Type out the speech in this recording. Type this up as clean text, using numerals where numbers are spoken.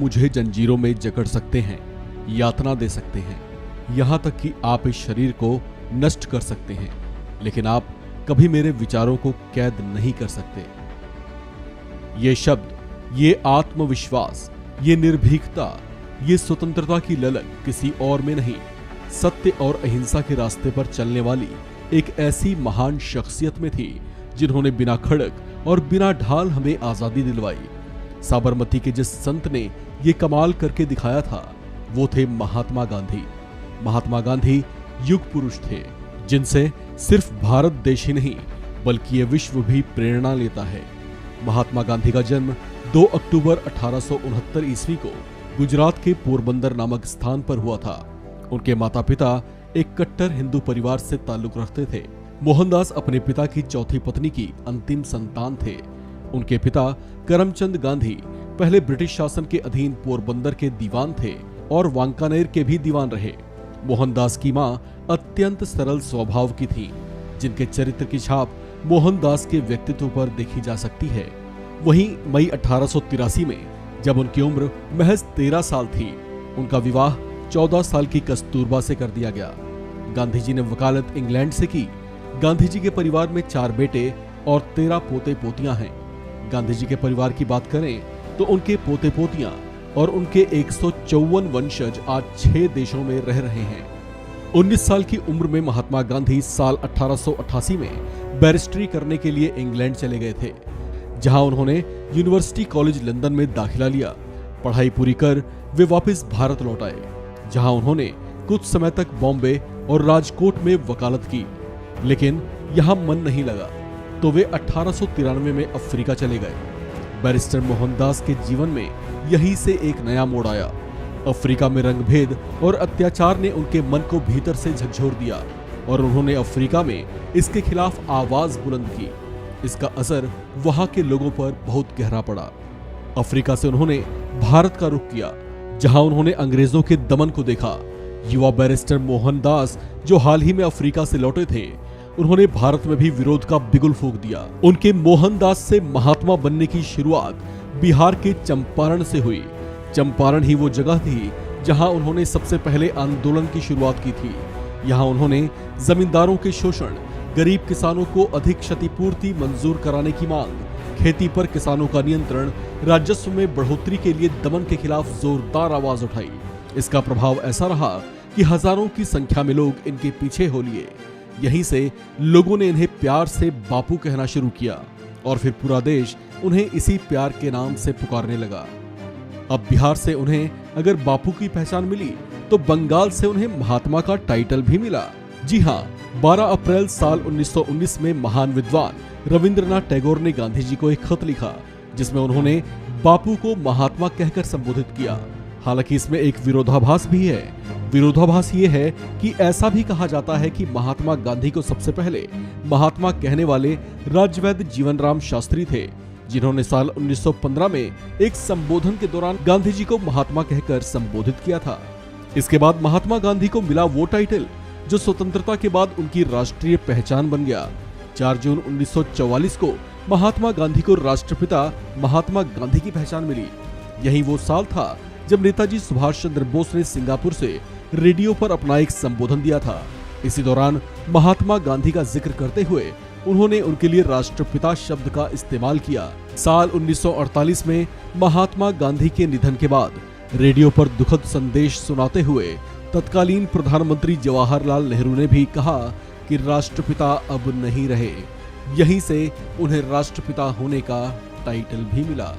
मुझे जंजीरों में जकड़ सकते हैं, यातना दे सकते हैं, यहाँ तक कि आप इस शरीर को नष्ट कर सकते हैं, लेकिन आप कभी मेरे विचारों को कैद नहीं कर सकते। ये शब्द, ये आत्मविश्वास, ये निर्भीकता, ये स्वतंत्रता की ललक किसी और में नहीं, सत्य और अहिंसा के रास्ते पर चलने वाली एक ऐसी महान शख्सियत में थी जिन्होंने बिना खड़क और बिना ढाल हमें आजादी दिलवाई। साबरमती के जिस संत ने ये कमाल करके दिखाया था वो थे महात्मा गांधी। महात्मा गांधी युग पुरुष थे जिनसे सिर्फ भारत देश ही नहीं बल्कि ये विश्व भी प्रेरणा लेता है। महात्मा गांधी का जन्म 2 अक्टूबर 1869 ईस्वी को गुजरात के पोरबंदर नामक स्थान पर हुआ था। उनके माता पिता एक कट्टर हिंदू परिवार से ताल्लुक रखते थे। मोहनदास अपने पिता की चौथी पत्नी की अंतिम संतान थे। उनके पिता करमचंद गांधी पहले ब्रिटिश शासन के अधीन पोरबंदर के दीवान थे और वांकानेर के भी दीवान रहे। मोहनदास की मां अत्यंत सरल स्वभाव की थी, जिनके चरित्र की छाप मोहनदास के व्यक्तित्व पर देखी जा सकती है। वहीं मई 1883 में जब उनकी उम्र महज 13 साल थी, उनका विवाह 14 साल की कस्तूरबा से कर दिया गया। गांधी जी ने वकालत इंग्लैंड से की। गांधी जी के परिवार में 4 बेटे और 13 पोते पोतियां हैं। गांधी जी के परिवार की बात करें तो उनके पोते पोतियां और उनके 154 वंशज आज 6 देशों में रह रहे हैं। 19 साल की उम्र में महात्मा गांधी साल 1888 में बैरिस्ट्री करने के लिए इंग्लैंड चले गए थे, जहां उन्होंने यूनिवर्सिटी कॉलेज लंदन में दाखिला लिया। पढ़ाई पूरी कर वे वापस भारत लौट आए, जहां उन्होंने कुछ समय तक बॉम्बे और राजकोट में वकालत की, लेकिन यहां मन नहीं लगा तो वे 1893 में अफ्रीका चले गए। बैरिस्टर मोहनदास के जीवन में यहीं से एक नया मोड़ आया। अफ्रीका में रंगभेद और अत्याचार ने उनके मन को भीतर से झकझोर दिया और उन्होंने अफ्रीका में इसके खिलाफ आवाज बुलंद की। इसका असर वहां के लोगों पर बहुत गहरा पड़ा। अफ्रीका से उन्होंने भारत का रुख किया, जहां उन्होंने अंग्रेजों के दमन को देखा। युवा बैरिस्टर मोहनदास जो हाल ही में अफ्रीका से लौटे थे, उन्होंने भारत में भी विरोध का बिगुल फूंक दिया। उनके मोहनदास से महात्मा बनने की शुरुआत बिहार के चंपारण से हुई। चंपारण ही वो जगह थी जहां उन्होंने सबसे पहले आंदोलन की शुरुआत की थी। यहां उन्होंने जमींदारों के शोषण, गरीब किसानों को अधिक क्षतिपूर्ति मंजूर कराने की मांग, खेती पर किसानों का नियंत्रण, राजस्व में बढ़ोतरी के लिए दमन के खिलाफ जोरदार आवाज उठाई। इसका प्रभाव ऐसा रहा कि हजारों की संख्या में लोग इनके पीछे हो लिए। यहीं से लोगों ने इन्हें प्यार से बापू कहना शुरू किया और फिर पूरा देश उन्हें इसी प्यार के नाम से पुकारने लगा। अब बिहार से उन्हें अगर बापू की पहचान मिली तो बंगाल से उन्हें महात्मा का टाइटल भी मिला। जी हाँ, 12 अप्रैल साल 1919 में महान विद्वान रविंद्रनाथ टैगोर ने गांधी जी को एक खत लिखा, जिसमें उन्होंने बापू को महात्मा कहकर संबोधित किया। हालांकि इसमें एक विरोधाभास भी है। विरोधाभास ये है कि ऐसा भी कहा जाता है कि महात्मा गांधी को सबसे पहले महात्मा कहने वाले राजवैद्य जीवनराम शास्त्री थे, जिन्होंने साल 1915 में एक संबोधन के दौरान गांधी जी को महात्मा कहकर संबोधित किया था। इसके बाद महात्मा गांधी को मिला वो टाइटल जो स्वतंत्रता के बाद उनकी राष्ट्रीय पहचान बन गया। 4 जून 1944 को महात्मा गांधी को राष्ट्रपिता महात्मा गांधी की पहचान मिली। यही वो साल था जब नेताजी सुभाष चंद्र बोस ने सिंगापुर से रेडियो पर अपना एक संबोधन दिया था। इसी दौरान महात्मा गांधी का जिक्र करते हुए उन्होंने उनके लिए राष्ट्रपिता शब्द का इस्तेमाल किया। साल 1948 में महात्मा गांधी के निधन के बाद रेडियो पर दुखद संदेश सुनाते हुए तत्कालीन प्रधानमंत्री जवाहरलाल नेहरू ने भी कहा कि राष्ट्रपिता अब नहीं रहे। यहीं से उन्हें राष्ट्रपिता होने का टाइटल भी मिला।